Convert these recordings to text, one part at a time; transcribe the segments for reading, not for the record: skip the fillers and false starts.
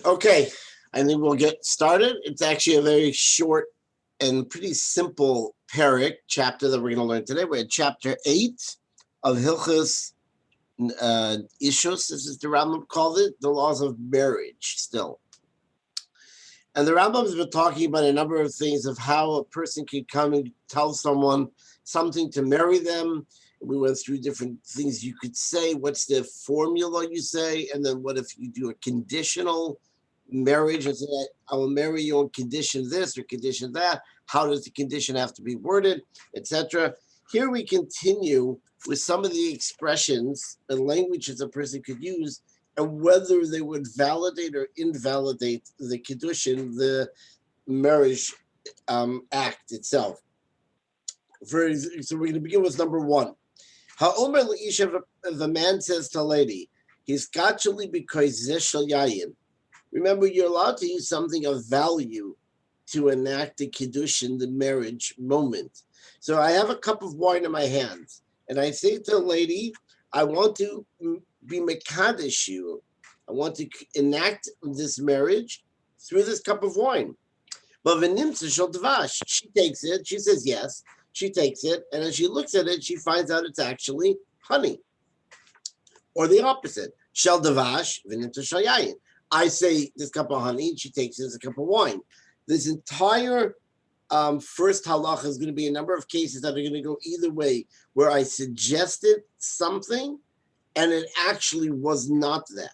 Okay, I think we'll get started. It's actually a very short and pretty simple parak chapter that we're going to learn today. We're at chapter 8 of Hilchas Ishus. This is the Rambam called it, the laws of marriage still. And the Rambam has been talking about a number of things of how a person can come and tell someone something to marry them. We went through different things you could say. What's the formula you say? And then what if you do a conditional marriage and say, I will marry you on condition this or condition that? How does the condition have to be worded, etc.? Here we continue with some of the expressions and languages a person could use and whether they would validate or invalidate the Kiddushin, the marriage act itself. So we're going to begin with number one. Ha'omer le'isha, if a man says to a lady, he's gachali because zeshal yayin. Remember, you're allowed to use something of value to enact the Kiddushin, the marriage moment. So I have a cup of wine in my hands, and I say to a lady, I want to be mekadesh you. I want to enact this marriage through this cup of wine. But v'nimtza shel dvash, she takes it. She says yes. She takes it, and as she looks at it, she finds out it's actually honey. Or the opposite, shel dvash v'nimtza shel yayin. I say this cup of honey, and she takes it as a cup of wine. This entire first halacha is going to be a number of cases that are going to go either way, where I suggested something and it actually was not that.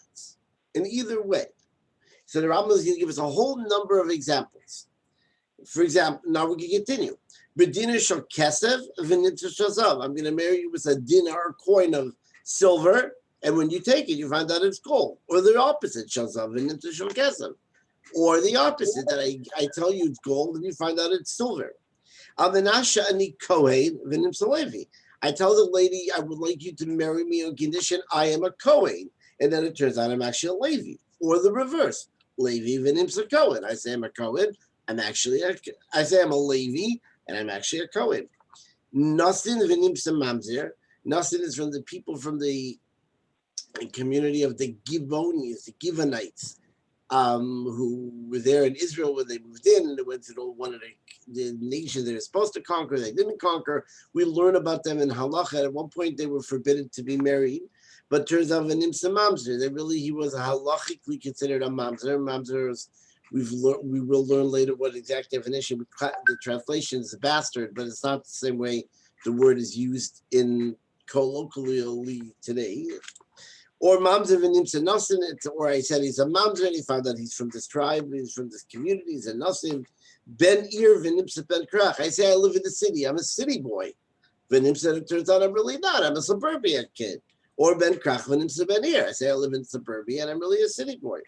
In either way. So the Rambam is going to give us a whole number of examples. For example, now we can continue. B'dina shel kesef v'nimtza shel zav. I'm going to marry you with a dinar, coin of silver, and when you take it, you find out it's gold. Or the opposite, shel zav v'nimtza shel kesef. Or the opposite, that I tell you it's gold and you find out it's silver. Avinasha ani kohen v'nimtza levi. I tell the lady, I would like you to marry me on condition I am a Kohen. And then it turns out I'm actually a Levi. Or the reverse. Levi v'nimtza Kohen. I say I'm a Kohen. I say I'm a Levi, and I'm actually a Kohen. Nasin v'nimtza mamzer. Nasin is from the people from the community of the Givonians, the Givonites, who were there in Israel when they moved in, and they went to one of the nations they were supposed to conquer. They didn't conquer. We learn about them in halacha. At one point, they were forbidden to be married, but turns out v'nimtza mamzer. He was halachically considered a mamzer. Mamzer we will learn later what exact definition. The translation is a bastard, but it's not the same way the word is used in colloquially today. Or mamzer v'nimtza nasin, or I said he's a mamzer, and he found out he's from this tribe, he's from this community, he's a nasin. Ben ir v'nimtza ben krach. I say I live in the city, I'm a city boy. V'nimtza, it turns out I'm really not, I'm a suburbia kid. Or ben krach v'nimtza ben ir. I say I live in suburbia and I'm really a city boy.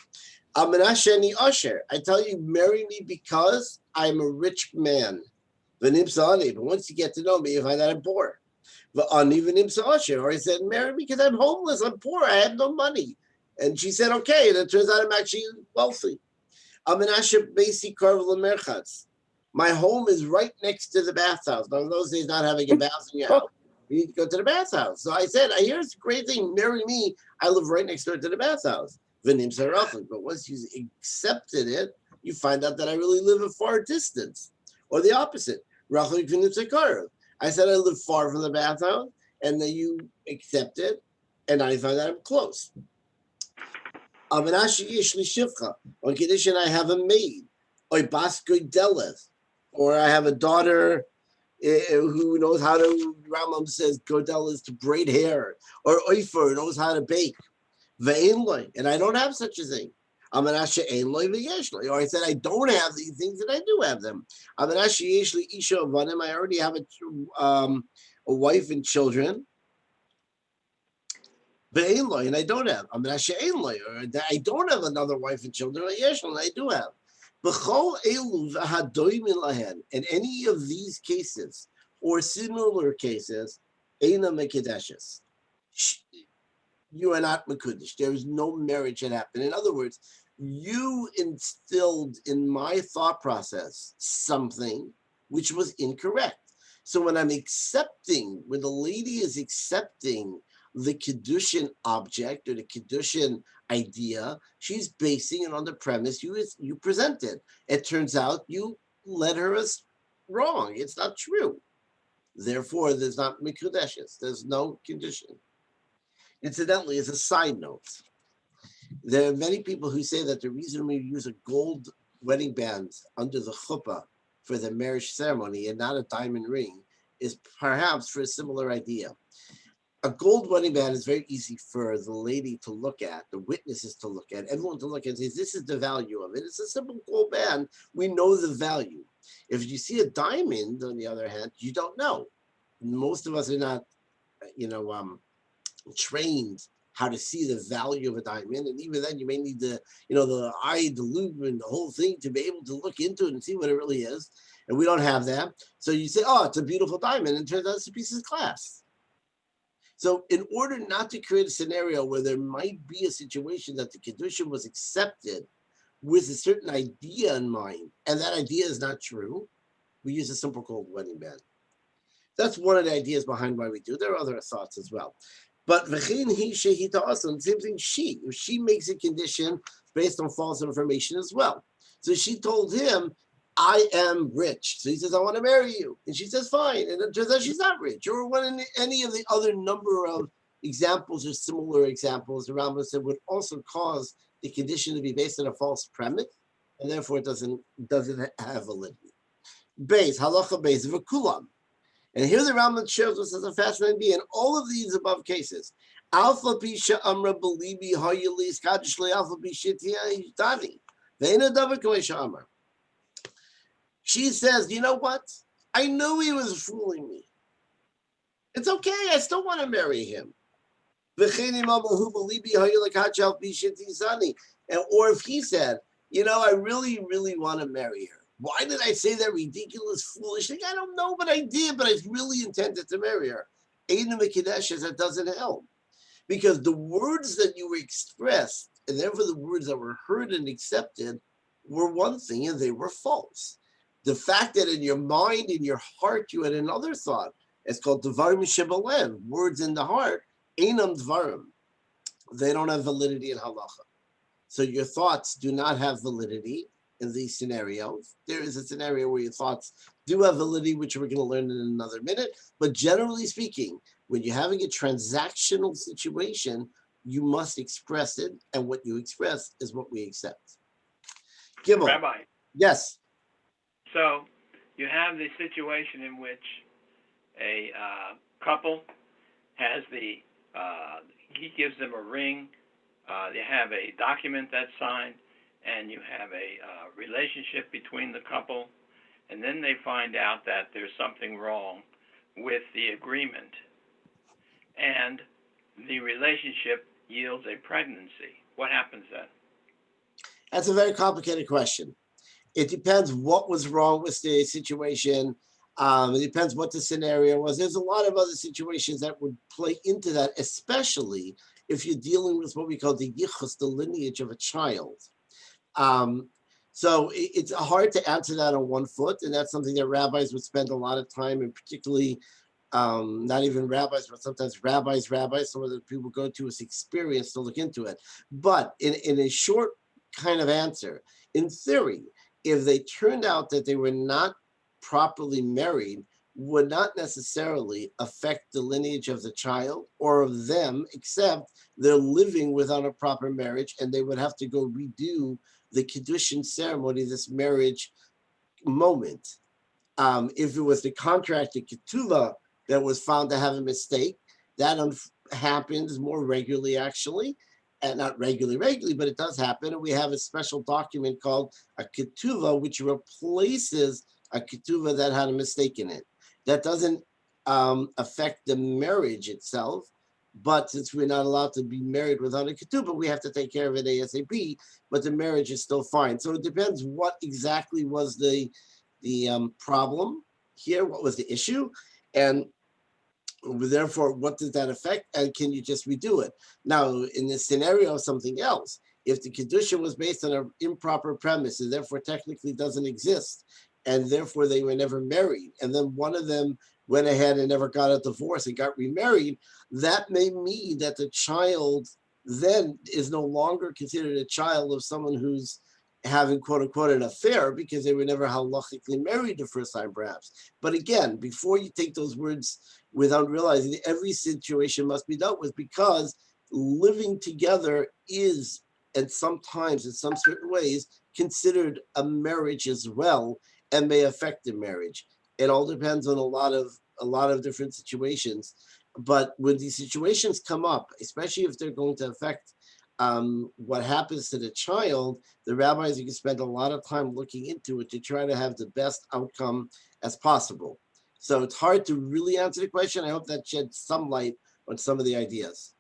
Amenasheni Asher. I tell you, marry me because I'm a rich man. V'nimtza ani. But once you get to know me, you find out I'm poor. Or I said, marry me because I'm homeless, I'm poor, I have no money. And she said, okay. And it turns out I'm actually wealthy. My home is right next to the bathhouse. Now, in those days, not having a bath in your house, you need to go to the bathhouse. So I said, here's a great thing, marry me. I live right next door to the bathhouse. But once you accepted it, you find out that I really live a far distance. Or the opposite. I said I live far from the bathhouse, and then you accept it, and I find out I'm close. On condition I have a maid, or I have a daughter who knows how to, Rambam says, godel is to braid hair, or oifer knows how to bake, and I don't have such a thing. Or I said I don't have these things, and I do have them. I already have a wife and children. And I don't have. I don't have another wife and children. I do have. In any of these cases or similar cases, you are not Mekudesh. There is no marriage that happened. In other words, you instilled in my thought process something which was incorrect. So when I'm accepting, when the lady is accepting the Kiddushin object or the Kiddushin idea. She's basing it on the premise you presented. It turns out you led her as wrong. It's not true. Therefore, there's not mikudeshes. There's no condition. Incidentally, as a side note, there are many people who say that the reason we use a gold wedding band under the chuppah for the marriage ceremony and not a diamond ring is perhaps for a similar idea. A gold wedding band is very easy for the lady to look at, the witnesses to look at, everyone to look at and say, this is the value of it. It's a simple gold band. We know the value. If you see a diamond, on the other hand, you don't know. Most of us are not, trained how to see the value of a diamond. And even then you may need the eye, the loupe and the whole thing to be able to look into it and see what it really is. And we don't have that. So you say, oh, it's a beautiful diamond. And it turns out it's a piece of glass. So in order not to create a scenario where there might be a situation that the Kiddushin was accepted with a certain idea in mind, and that idea is not true, we use a simple gold wedding band. That's one of the ideas behind why we do. There are other thoughts as well. But same thing, if she makes a condition based on false information as well. So she told him, I am rich. So he says, I want to marry you. And she says, fine. And it turns out she's not rich. Or any of the other number of examples or similar examples the Rambam said would also cause the condition to be based on a false premise. And therefore it doesn't have validity. Beis, halacha beis, v'kulam. And here the Rambam shows us as a fascinating being in all of these above cases. Alpha pisha amra belibi hayalis kadishle alpha pishitia dani. Veina davak amar. She says, you know what? I knew he was fooling me. It's okay. I still want to marry him. Or if he said, I really, really want to marry her. Why did I say that ridiculous, foolish thing? I don't know, but I did. But I really intended to marry her. That doesn't help. Because the words that you expressed, and therefore the words that were heard and accepted, were one thing and they were false. The fact that in your mind, in your heart, you had another thought, it's called Dvarim Shebalev, words in the heart, Einam Dvarim. They don't have validity in halacha. So your thoughts do not have validity in these scenarios. There is a scenario where your thoughts do have validity, which we're going to learn in another minute. But generally speaking, when you're having a transactional situation, you must express it, and what you express is what we accept. Gimel. Rabbi. Yes. So you have the situation in which a couple has he gives them a ring, they have a document that's signed, and you have a relationship between the couple, and then they find out that there's something wrong with the agreement, and the relationship yields a pregnancy. What happens then? That's a very complicated question. It depends what was wrong with the situation. It depends what the scenario was. There's a lot of other situations that would play into that, especially if you're dealing with what we call the yichus, the lineage of a child. So it's hard to answer that on one foot, and that's something that rabbis would spend a lot of time, and particularly not even rabbis, but sometimes rabbis, some of the people go to is experience to look into it. But in a short kind of answer, in theory, if they turned out that they were not properly married, would not necessarily affect the lineage of the child or of them, except they're living without a proper marriage, and they would have to go redo the Kiddushin ceremony, this marriage moment. If it was the contract, the ketuvah, that was found to have a mistake, that happens more regularly, actually. And not regularly, but it does happen. And we have a special document called a ketuvah, which replaces a ketuvah that had a mistake in it. That doesn't affect the marriage itself, but since we're not allowed to be married without a ketubah, we have to take care of it ASAP, but the marriage is still fine. So it depends what exactly was the problem here, what was the issue, and therefore, what does that affect? And can you just redo it? Now, in the scenario of something else, if the Kedusha was based on an improper premise and therefore technically doesn't exist, and therefore they were never married, and then one of them went ahead and never got a divorce and got remarried, that may mean that the child then is no longer considered a child of someone who's having quote unquote an affair because they were never halachically married the first time, perhaps. But again, before you take those words without realizing that every situation must be dealt with, because living together is, and sometimes in some certain ways, considered a marriage as well, and may affect the marriage. It all depends on a lot of different situations. But when these situations come up, especially if they're going to affect what happens to the child, the rabbis, you can spend a lot of time looking into it to try to have the best outcome as possible. So it's hard to really answer the question. I hope that sheds some light on some of the ideas.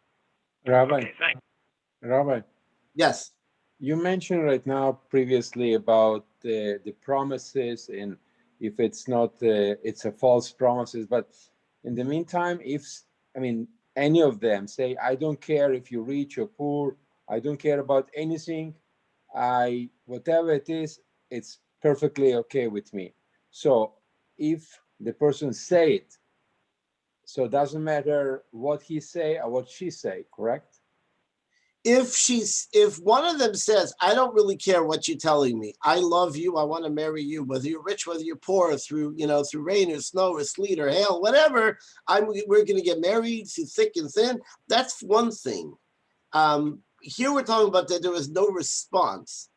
Rabbi, Okay, thanks. Rabbi, Yes. you mentioned right now previously about the promises, and if it's not, it's a false promises. But in the meantime, any of them say, I don't care if you're rich or poor, I don't care about anything. Whatever it is, it's perfectly okay with me. So if the person say it, so it doesn't matter what he say or what she say, correct? If one of them says, I don't really care what you're telling me, I love you, I want to marry you, whether you're rich, whether you're poor, through rain or snow or sleet or hail, whatever, we're going to get married through thick and thin, that's one thing. Here we're talking about that there was no response.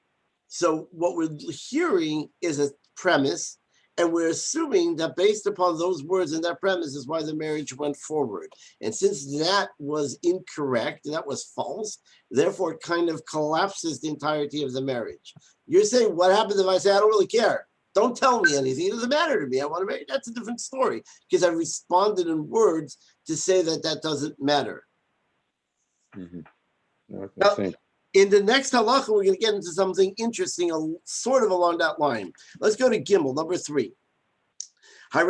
So what we're hearing is a premise, and we're assuming that based upon those words and that premise is why the marriage went forward. And since that was incorrect, that was false, therefore it kind of collapses the entirety of the marriage. You're saying, what happens if I say, I don't really care? Don't tell me anything. It doesn't matter to me. I want to marry. That's a different story, because I responded in words to say that that doesn't matter. Mm-hmm. Okay, Now, in the next halacha, we're going to get into something interesting, sort of along that line. Let's go to Gimel, number 3. I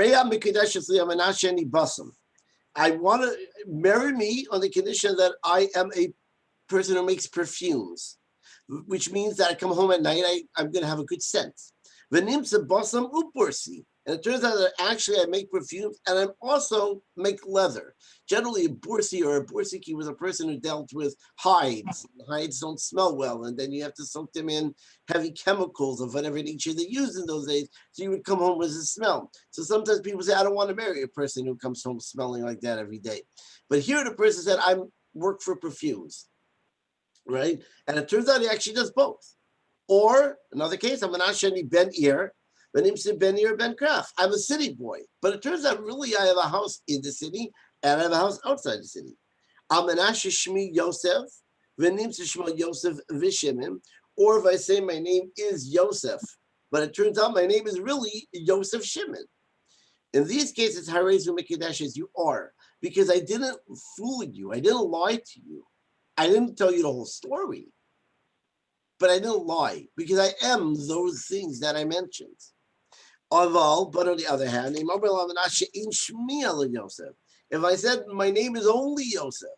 want to marry me on the condition that I am a person who makes perfumes, which means that I come home at night, I'm going to have a good scent. And it turns out that actually I make perfumes and I also make leather. Generally, a bursi or a bursiki was a person who dealt with hides. Hides don't smell well, and then you have to soak them in heavy chemicals of whatever nature they used in those days, so you would come home with a smell. So sometimes people say, I don't want to marry a person who comes home smelling like that every day. But here the person said, I work for perfumes, right? And it turns out he actually does both. Or another case, I'm an Asheni Ben Ir, Ben Ir Ben Kraf. I'm a city boy, but it turns out really I have a house in the city and I have a house outside the city. I'm an Shmi Yosef, Shma Yosef Vishimim, or if I say my name is Yosef, but it turns out my name is really Yosef Shimon. In these cases, Harezu Mekadesh as you are, because I didn't fool you, I didn't lie to you, I didn't tell you the whole story. But I didn't lie, because I am those things that I mentioned. Aval, but on the other hand, if I said my name is only Yosef,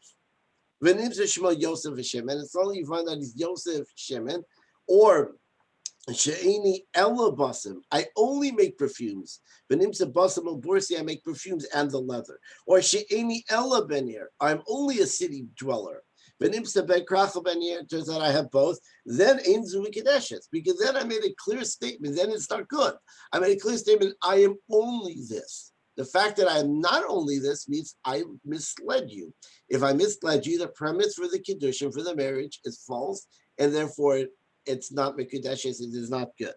and it's only you find that he's Yosef Shimon, or She'eni Ella Basim, I only make perfumes. Benimsa Basim al Bursi, I make perfumes and the leather. Or She'eni Ella Benir, I'm only a city dweller. Benimsa Ben Krachel Benir, turns out I have both. Then Ein Zui Kadeshes, because then I made a clear statement. Then it's not good. I made a clear statement. I am only this. The fact that I am not only this means I misled you. If I misled you, the premise for the Kiddushin, for the marriage, is false, and therefore it's not Mekudeshes, it is not good.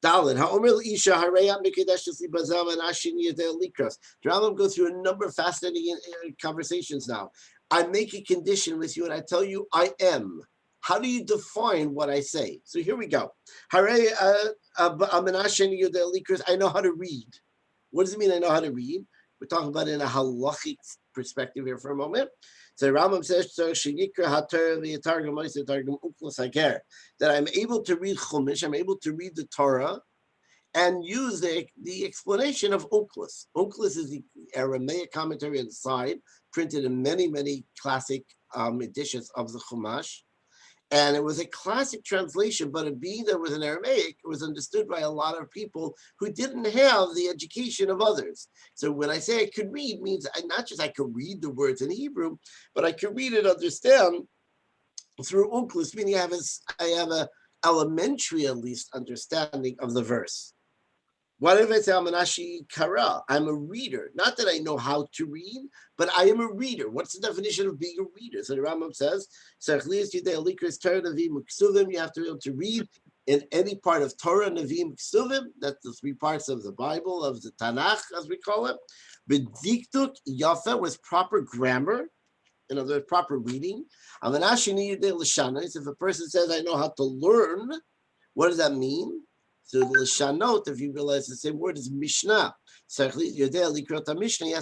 Dalin, Ha'omer Isha Harayat Mekudeshes Libazam and Ashin Yadel Likras. Rambam go through a number of fascinating conversations now. I make a condition with you and I tell you I am. How do you define what I say? So here we go. I know how to read. What does it mean I know how to read? We're talking about it in a halachic perspective here for a moment. So Rambam says that I'm able to read Chumash, I'm able to read the Torah, and use the explanation of Onkelos. Onkelos is the Aramaic commentary on the side, printed in many, many classic editions of the Chumash. And it was a classic translation, but it being that it was in Aramaic, it was understood by a lot of people who didn't have the education of others. So when I say I could read, means not just I could read the words in Hebrew, but I could read and understand through Onkelos, meaning I have a elementary, at least, understanding of the verse. What if I say I'm an Ashi Kara? I'm a reader. Not that I know how to read, but I am a reader. What's the definition of being a reader? So the Rambam says, you have to be able to read in any part of Torah, Nevi'im, Ksuvim. That's the three parts of the Bible, of the Tanakh, as we call it. B'diktuk Yafa, with proper grammar. In other words, proper reading. If a person says, I know how to learn, what does that mean? So l'shanot, if you realize the same word is Mishnah. So you have to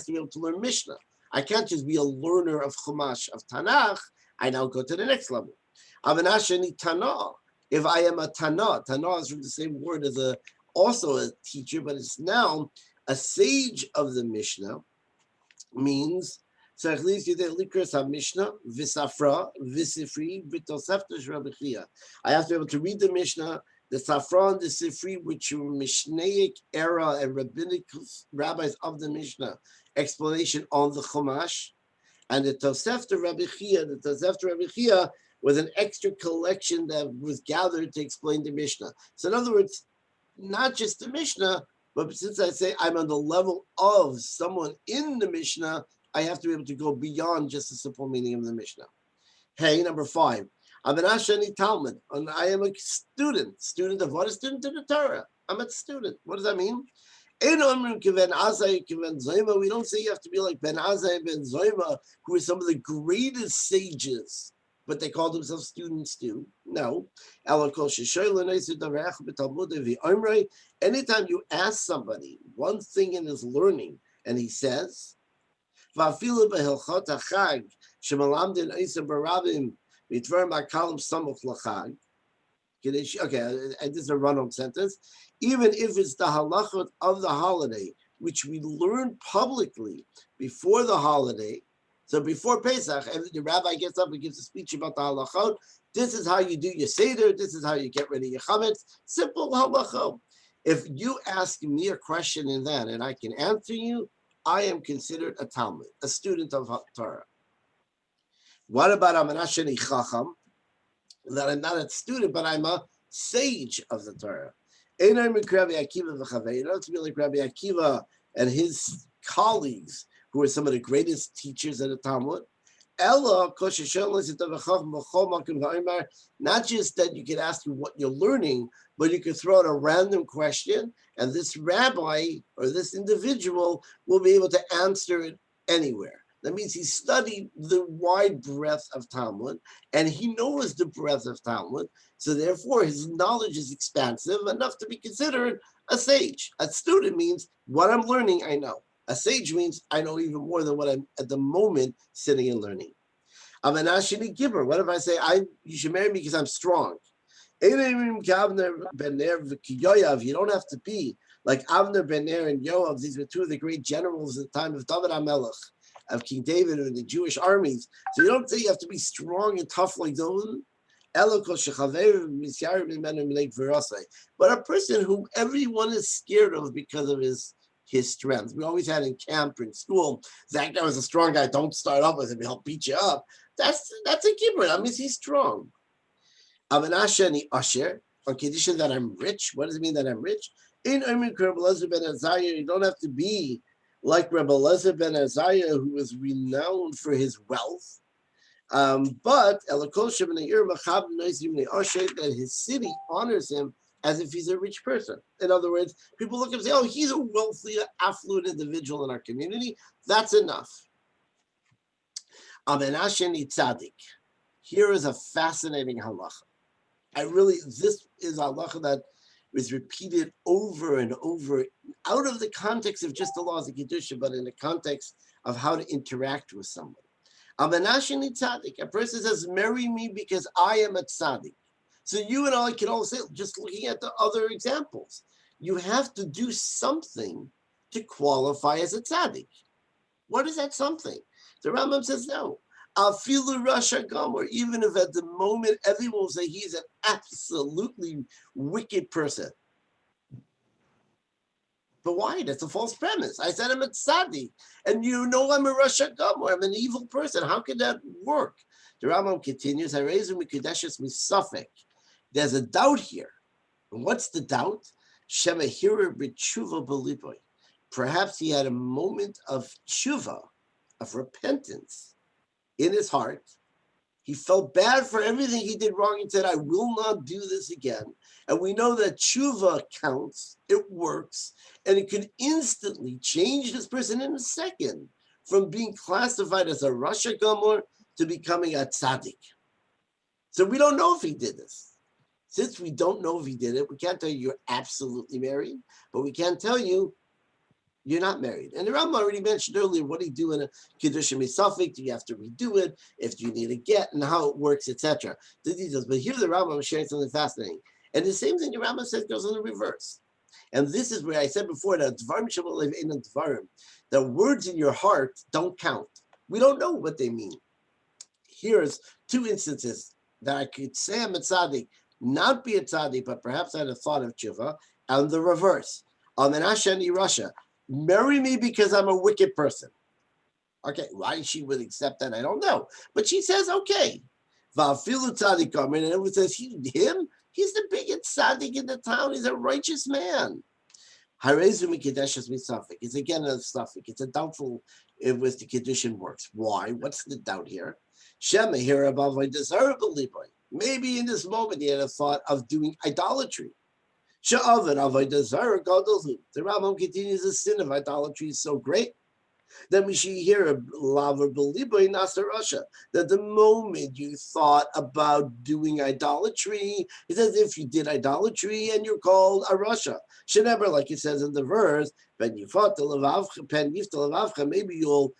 be able to learn Mishnah. I can't just be a learner of Chumash, of Tanakh. I now go to the next level. If I am a Tana, Tana is from the same word as also a teacher, but it's now a sage of the Mishnah, means I have to be able to read the Mishnah, the Safra and the Sifri, which were Mishnaic era and rabbinic rabbis of the Mishnah, explanation on the Chumash, and the Tosefta Rabbi Chia. The Tosefta Rabbi Chia was an extra collection that was gathered to explain the Mishnah. So in other words, not just the Mishnah, but since I say I'm on the level of someone in the Mishnah, I have to be able to go beyond just the simple meaning of the Mishnah. Hey, number 5. I'm an Ashani Talmud, and I am a student. Student of what? A student of the Torah. I'm a student. What does that mean? We don't say you have to be like Ben Azai and Ben Zoima, who are some of the greatest sages, but they call themselves students too. No. Anytime you ask somebody one thing in his learning, and he says, okay, and this is a run-on sentence. Even if it's the halachot of the holiday, which we learn publicly before the holiday, so before Pesach, and the rabbi gets up and gives a speech about the halachot. This is how you do your seder. This is how you get rid of your chametz. Simple halachot. If you ask me a question in that, and I can answer you, I am considered a Talmud, a student of Torah. What about Amanashani Chacham? That I'm not a student, but I'm a sage of the Torah. You don't have to be like Rabbi Akiva and his colleagues, who are some of the greatest teachers of the Talmud. Not just that you can ask you what you're learning, but you can throw out a random question, and this rabbi or this individual will be able to answer it anywhere. That means he studied the wide breadth of Talmud, and he knows the breadth of Talmud, so therefore his knowledge is expansive enough to be considered a sage. A student means what I'm learning, I know. A sage means I know even more than what I'm at the moment sitting and learning. I'm an Ashini giver. What if I say you should marry me because I'm strong? You don't have to be like Avner ben Ner and Yoav. These were two of the great generals at the time of David HaMelech, of King David and the Jewish armies. So you don't say you have to be strong and tough like those. But a person whom everyone is scared of because of his strength. We always had in camp or in school, that guy was a strong guy. Don't start up with him; he'll beat you up. That's a kibbutz. That means he's strong. Avanasha and Asher, on condition that I'm rich. What does it mean that I'm rich? In Rabbi Elazar ben Azariah, you don't have to be like Rabbi Elazar ben Azariah, who was renowned for his wealth. But that his city honors him as if he's a rich person. In other words, people look and say, oh, he's a wealthy, affluent individual in our community. That's enough. Amenasheni Tzadik. Here is a fascinating halacha. This is a halacha that is repeated over and over, out of the context of just the laws of Kedusha, but in the context of how to interact with someone. Amenasheni Tzadik. A person says, marry me because I am a tzaddik. So you and I can all say, just looking at the other examples, you have to do something to qualify as a tzaddik. What is that something? The Rambam says no. Afilu Rasha Gomer, even if at the moment everyone will say he's an absolutely wicked person. But why? That's a false premise. I said I'm a tzaddik, and you know I'm a Rasha Gomer. I'm an evil person. How could that work? The Rambam continues, there's a doubt here. And what's the doubt? Shemahira b'tshuva b'liboy. Perhaps he had a moment of tshuva, of repentance in his heart. He felt bad for everything he did wrong and said, I will not do this again. And we know that tshuva counts, it works, and it could instantly change this person in a second from being classified as a Rasha Gomer to becoming a tzaddik. So we don't know if he did this. Since we don't know if he did it, we can't tell you you're absolutely married, but we can tell you you're not married. And the Rambam already mentioned earlier, what do you do in a Kiddush Misafik? Do you have to redo it? If you need a get and how it works, etc. The details. But here the Rambam is sharing something fascinating. And the same thing the Rambam says goes in the reverse. And this is where I said before that the words in your heart don't count. We don't know what they mean. Here's two instances that I could say I'm a tzaddik, not be a tzaddik, but perhaps I had a thought of tshuva, and the reverse. Menashe and Rasha, marry me because I'm a wicked person. Okay, why she would accept that, I don't know. But she says, okay. Va'afilu tzaddik and everyone says, him? He's the biggest tzaddik in the town. He's a righteous man. Harezu mikideshes misafik. It's again a suffix. It's a doubtful if the Kiddushin works. Why? What's the doubt here? Shema here above I desirable liboy. Maybe in this moment he had a thought of doing idolatry. She'avid avoid desire gadol. The Rambam continues, the sin of idolatry is so great. Then we should hear a laver beliboy nasa Rasha, that the moment you thought about doing idolatry, it's as if you did idolatry and you're called a Rasha. Shenever, like it says in the verse, ben yifat levavcha, pen yifta levavcha, maybe you'll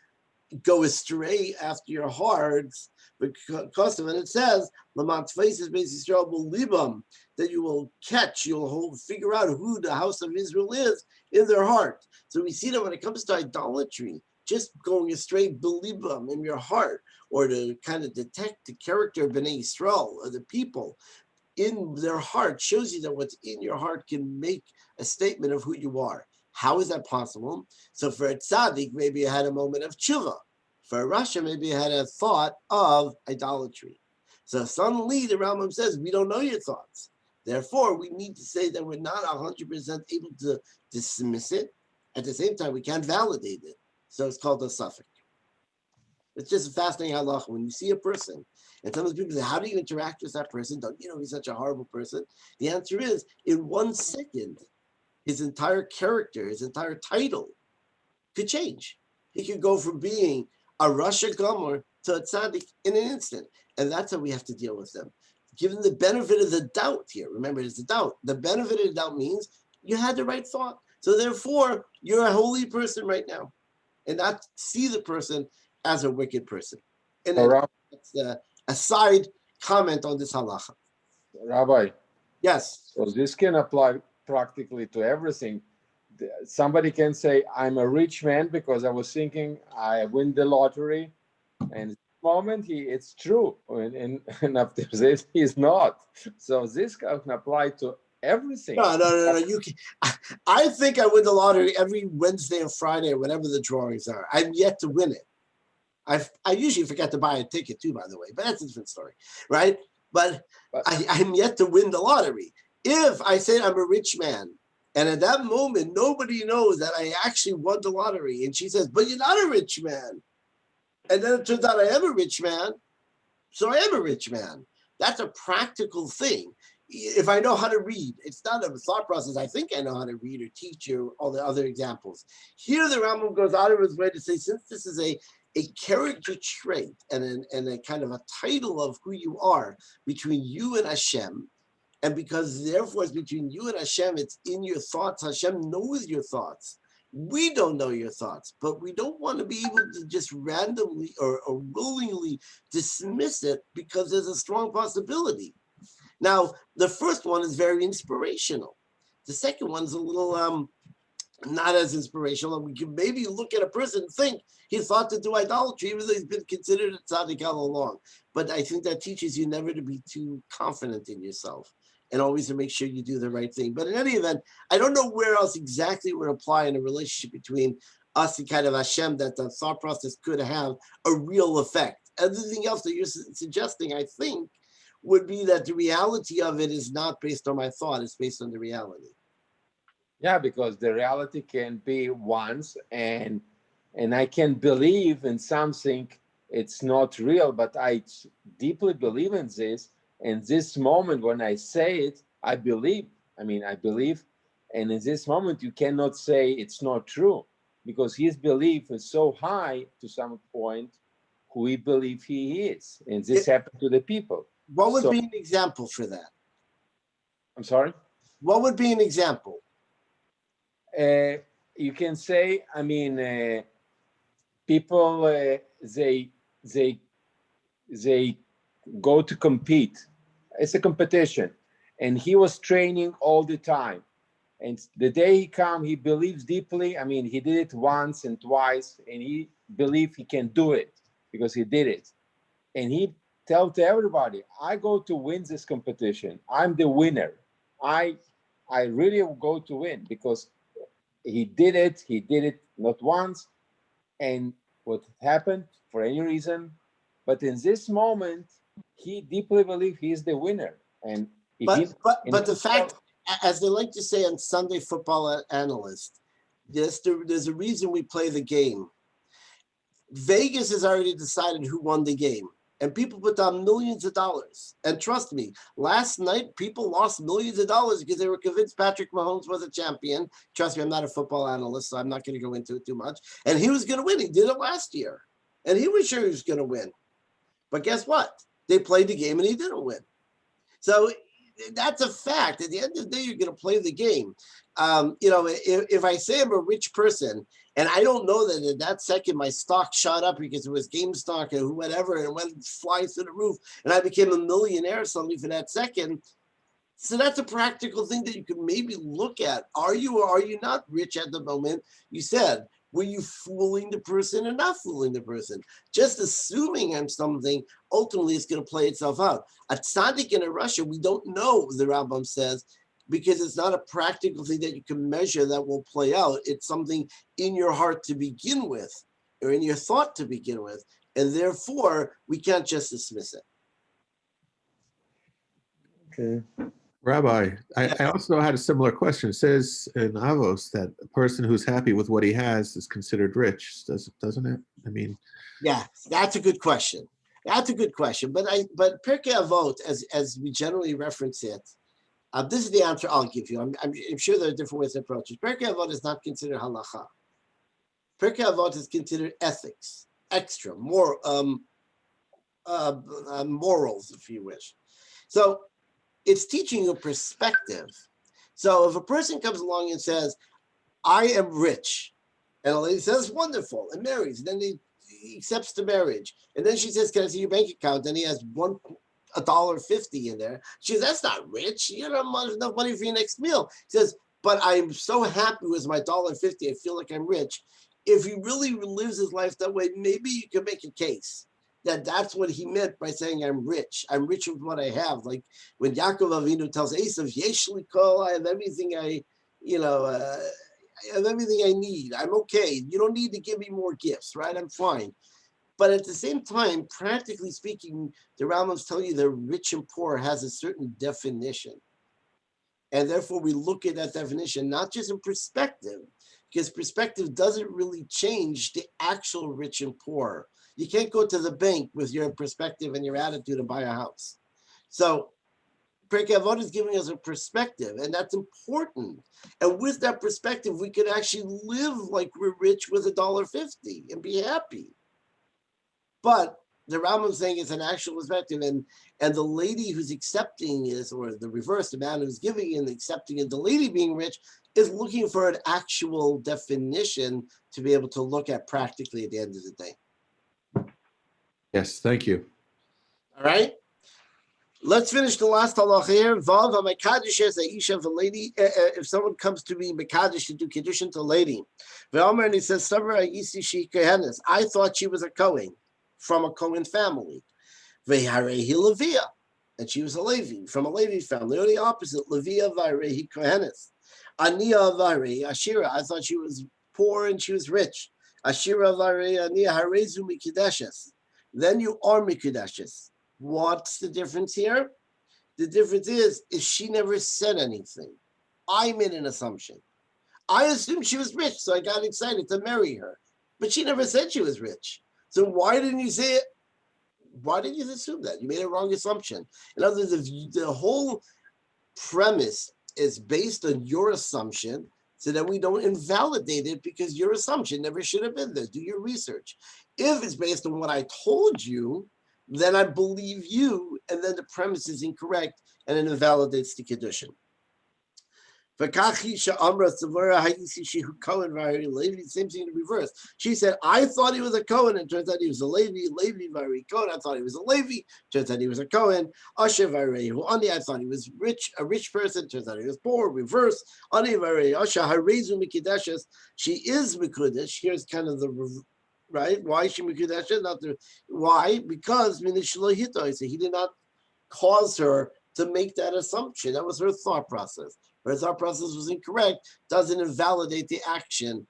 go astray after your hearts because of it. It says, Lamont faces basically libam, that you will catch, you'll figure out who the house of Israel is in their heart. So we see that when it comes to idolatry, just going astray, belibam in your heart, or to kind of detect the character of Bnei Yisrael, or the people in their heart, shows you that what's in your heart can make a statement of who you are. How is that possible? So for a tzaddik, maybe you had a moment of tshuva. For a Rasha, maybe you had a thought of idolatry. So suddenly the Rambam says, we don't know your thoughts. Therefore, we need to say that we're not 100% able to dismiss it. At the same time, we can't validate it. So it's called a suffix. It's just a fascinating halacha. When you see a person, and some of the people say, how do you interact with that person? Don't you know he's such a horrible person? The answer is, in 1 second, his entire character, his entire title could change. He could go from being a Rasha Gomer to a tzaddik in an instant. And that's how we have to deal with them. Given the benefit of the doubt here, remember it's a doubt. The benefit of the doubt means you had the right thought. So therefore, you're a holy person right now. And not see the person as a wicked person. And that's a side comment on this halacha. Rabbi. Yes. So this can apply practically to everything. Somebody can say, I'm a rich man because I was thinking I win the lottery. And at the moment, it's true. And after this, he's not. So this can apply to everything. No. You can, I think I win the lottery every Wednesday or Friday or whatever the drawings are. I'm yet to win it. I usually forget to buy a ticket too, by the way, but that's a different story, right? But I'm yet to win the lottery. If I say I'm a rich man, and at that moment, nobody knows that I actually won the lottery, and she says, but you're not a rich man. And then it turns out I am a rich man, so I am a rich man. That's a practical thing. If I know how to read, it's not a thought process. I think I know how to read or teach you all the other examples. Here, the Rambam goes out of his way to say, since this is a character trait and a kind of a title of who you are between you and Hashem, and because therefore it's between you and Hashem, it's in your thoughts. Hashem knows your thoughts. We don't know your thoughts, but we don't want to be able to just randomly or willingly dismiss it because there's a strong possibility. Now, the first one is very inspirational. The second one is a little not as inspirational. And we can maybe look at a person and think he thought to do idolatry, even though he's been considered a tzaddik all along. But I think that teaches you never to be too confident in yourself and always to make sure you do the right thing. But in any event, I don't know where else exactly would apply in a relationship between us and kind of Hashem that the thought process could have a real effect. Everything else that you're suggesting, I think, would be that the reality of it is not based on my thought, it's based on the reality. Yeah, because the reality can be once, and I can believe in something it's not real, but I deeply believe in this. And this moment when I say it, I believe. I mean, I believe. And in this moment, you cannot say it's not true, because his belief is so high to some point who he believes he is. And this happened to the people. What would be an example for that? I'm sorry? What would be an example? You can say, I mean, people, they go to compete. It's a competition. And he was training all the time. And the day he come, he believes deeply. I mean, he did it once and twice, and he believed he can do it because he did it. And he tell to everybody, I go to win this competition. I'm the winner. I really go to win because he did it not once. And what happened for any reason, but in this moment, he deeply believed he is the winner. And but the fact, as they like to say on Sunday Football Analyst, there's a reason we play the game. Vegas has already decided who won the game, and people put down millions of dollars. And trust me, last night people lost millions of dollars because they were convinced Patrick Mahomes was a champion. Trust me, I'm not a football analyst, so I'm not going to go into it too much. And he was going to win. He did it last year, and he was sure he was going to win. But guess what? They played the game, and he didn't win. So that's a fact. At the end of the day, you're going to play the game. If I say I'm a rich person and I don't know that in that second my stock shot up because it was GameStop or whatever and it went flying through the roof and I became a millionaire suddenly for that second. So that's a practical thing that you can maybe look at. Are you or are you not rich at the moment? You said, were you fooling the person or not fooling the person? Just assuming I'm something ultimately is going to play itself out. A tzaddik in a Russia, we don't know, the Rambam says, because it's not a practical thing that you can measure that will play out. It's something in your heart to begin with, or in your thought to begin with. And therefore, we can't just dismiss it. Okay. Rabbi, I also had a similar question. It says in Avos that a person who's happy with what he has is considered rich, doesn't it? I mean, yeah, that's a good question. That's a good question. But Pirkei Avot, as we generally reference it, this is the answer I'll give you. I'm sure there are different ways to approach it. Pirkei Avot is not considered halacha. Pirkei Avot is considered ethics, extra, more morals, if you wish. So it's teaching you perspective. So if a person comes along and says, I am rich, and a lady says, wonderful, and marries, and then he accepts the marriage. And then she says, can I see your bank account? And he has $1.50 in there. She says, that's not rich. You don't have enough money for your next meal. He says, but I'm so happy with my $1.50. I feel like I'm rich. If he really lives his life that way, maybe you can make a case that that's what he meant by saying I'm rich. I'm rich with what I have. Like when Yaakov Avinu tells Esav, Yesh li kol, I have everything I have everything I need. I'm okay. You don't need to give me more gifts, right? I'm fine. But at the same time, practically speaking, the Rambam's telling you that rich and poor has a certain definition. And therefore, we look at that definition, not just in perspective, because perspective doesn't really change the actual rich and poor. You can't go to the bank with your perspective and your attitude and buy a house. So Pirkei Avot is giving us a perspective, and that's important. And with that perspective, we could actually live like we're rich with $1.50 and be happy. But the Rambam saying it's an actual perspective, and the lady who's accepting is, or the reverse, the man who's giving and accepting it, the lady being rich, is looking for an actual definition to be able to look at practically at the end of the day. yes, thank you. All right. Let's finish the last halacha here. Vav ha-mekadesh es ha'isha, if a lady, if someone comes to be mekadesh to do kiddushin to a lady, Ve'omer, and he says, "Savar ha'isi she kohenes." I thought she was a Kohen from a Kohen family. Ve'harehi Leviah, and she was a Levi from a Levi family. Or the opposite, Leviah v'harehi kohenes. Aniya v'harehi Ashira. I thought she was poor and she was rich. Ashira v'harehi Aniya harezu mikudeshes. Then you are mikudeshes. What's the difference here? The difference is she never said anything. I made an assumption. I assumed she was rich, so I got excited to marry her. But she never said she was rich. So why didn't you say it? Why did you assume that? You made a wrong assumption. In other words, if the whole premise is based on your assumption, so that we don't invalidate it because your assumption never should have been there. Do your research. If it's based on what I told you, then I believe you, and then the premise is incorrect, and it invalidates the Kiddushin. Same thing in reverse. She said, I thought he was a Cohen, and turns out he was a Levi. Levi Vari Cohen. I thought he was a Levi. Turns out he was a Cohen. Asher Vari Ani. I thought he was rich, a rich person. Turns out he was poor. Reverse. Ani Vari Asher Harezu Mikudeshes. She is Mikudesh. Here's kind of the right. Why is she Mikudesh? Not the why? Because he did not cause her to make that assumption. That was her thought process. Her thought process was incorrect, doesn't invalidate the action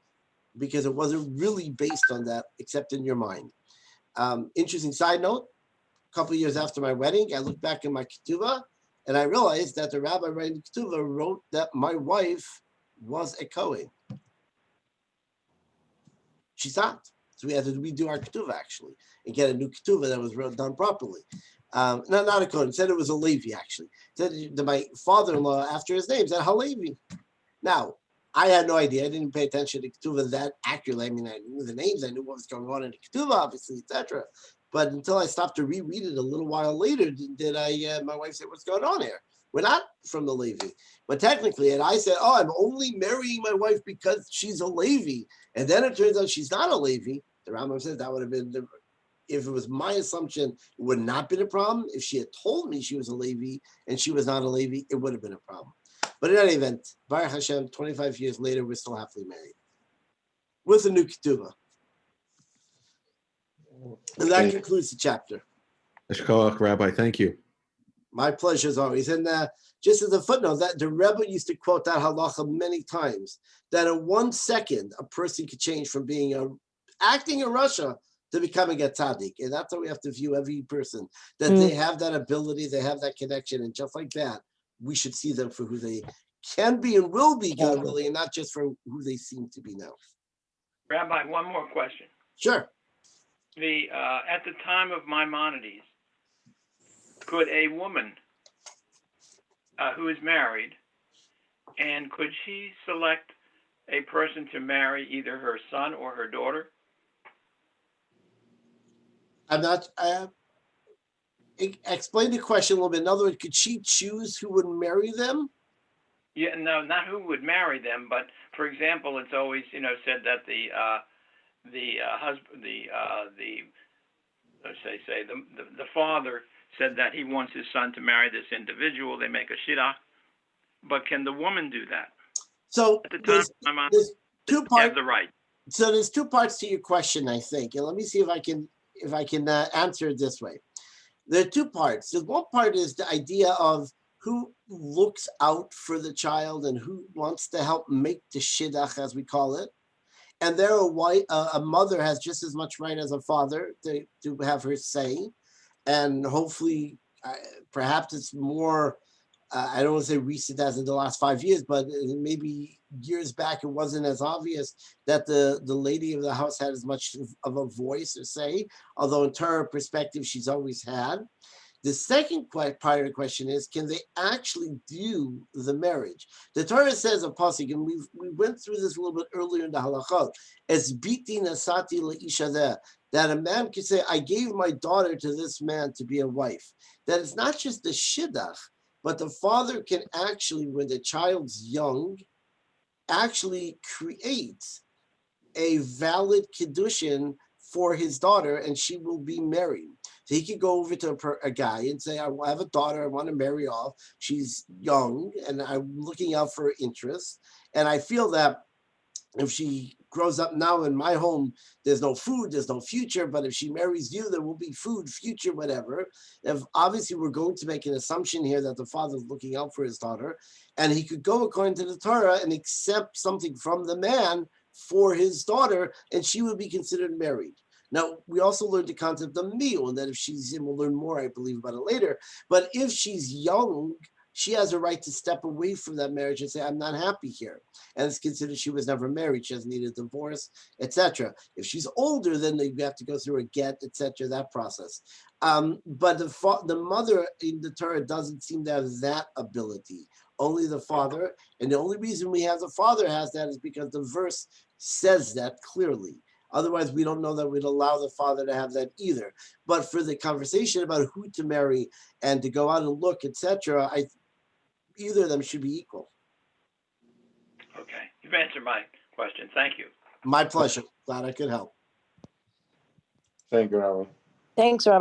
because it wasn't really based on that, except in your mind. Interesting side note, a couple of years after my wedding, I looked back in my ketubah and I realized that the rabbi writing the ketubah wrote that my wife was a Kohen. She's not. So we had to redo our ketubah actually and get a new ketubah that was done properly. Not a Kohen. Said it was a Levi actually. Said that my father-in-law after his name said Halevi. Now I had no idea. I didn't pay attention to Ketuvah that accurately. I mean, I knew the names. I knew what was going on in the Ketuvah, obviously, etc. But until I stopped to reread it a little while later, did I? My wife said, "What's going on here? We're not from the Levi." But technically, and I said, "Oh, I'm only marrying my wife because she's a Levi." And then it turns out she's not a Levi. The Rambam says that would have been. If it was my assumption, it would not have been a problem. If she had told me she was a Levi and she was not a Levi, it would have been a problem. But in any event, Baruch Hashem, 25 years later, we're still happily married with a new ketubah. And that concludes the chapter. Eshkoach, Rabbi, thank you. My pleasure as always. And just as a footnote, that the Rebbe used to quote that halacha many times, that in 1 second, a person could change from being acting in Russia to becoming a tzaddik. And that's how we have to view every person, that they have that ability, they have that connection. And just like that, we should see them for who they can be and will be, God willing, and not just for who they seem to be now. Rabbi, one more question. Sure. At the time of Maimonides, could a woman who is married, and could she select a person to marry, either her son or her daughter? I'm not. Explain the question a little bit. In other words, could she choose who would marry them? Yeah, no, not who would marry them, but for example, it's always said that the father said that he wants his son to marry this individual. They make a shidduch, but can the woman do that? So at the time, there's 2 parts. Have the right. So there's 2 parts to your question, I think, and let me see if I can answer it this way. There are 2 parts. The one part is the idea of who looks out for the child and who wants to help make the shidduch, as we call it. And there a mother has just as much right as a father to have her say. And hopefully, perhaps it's more, I don't want to say recent as in the last 5 years, but maybe years back, it wasn't as obvious that the lady of the house had as much of a voice or say, although in Torah perspective, she's always had. The second part of the question is, can they actually do the marriage? The Torah says a pasuk, and we went through this a little bit earlier in the halachot, as biti nasati leisha, that a man can say, I gave my daughter to this man to be a wife. That it's not just the shidduch, but the father can actually, when the child's young, actually create a valid kiddushin for his daughter, and she will be married. So he could go over to a guy and say, I have a daughter, I want to marry off. She's young and I'm looking out for her interests. And I feel that if she grows up now in my home, there's no food, there's no future. But if she marries you, there will be food, future, whatever. If obviously we're going to make an assumption here that the father's looking out for his daughter, and he could go according to the Torah and accept something from the man for his daughter, and she would be considered married. Now, we also learned the concept of miyun, that if she's, and we'll learn more, I believe, about it later, but if she's young, she has a right to step away from that marriage and say, I'm not happy here. And it's considered she was never married, she doesn't need a divorce, etc. If she's older, then you have to go through a get, etc., that process. But the mother in the Torah doesn't seem to have that ability, only the father. And the only reason we have the father has that is because the verse says that clearly. Otherwise, we don't know that we'd allow the father to have that either. But for the conversation about who to marry and to go out and look, etc., either of them should be equal. Okay. You've answered my question. Thank you. My pleasure. Glad I could help. Thank you, Rabbi. Thanks, Rob.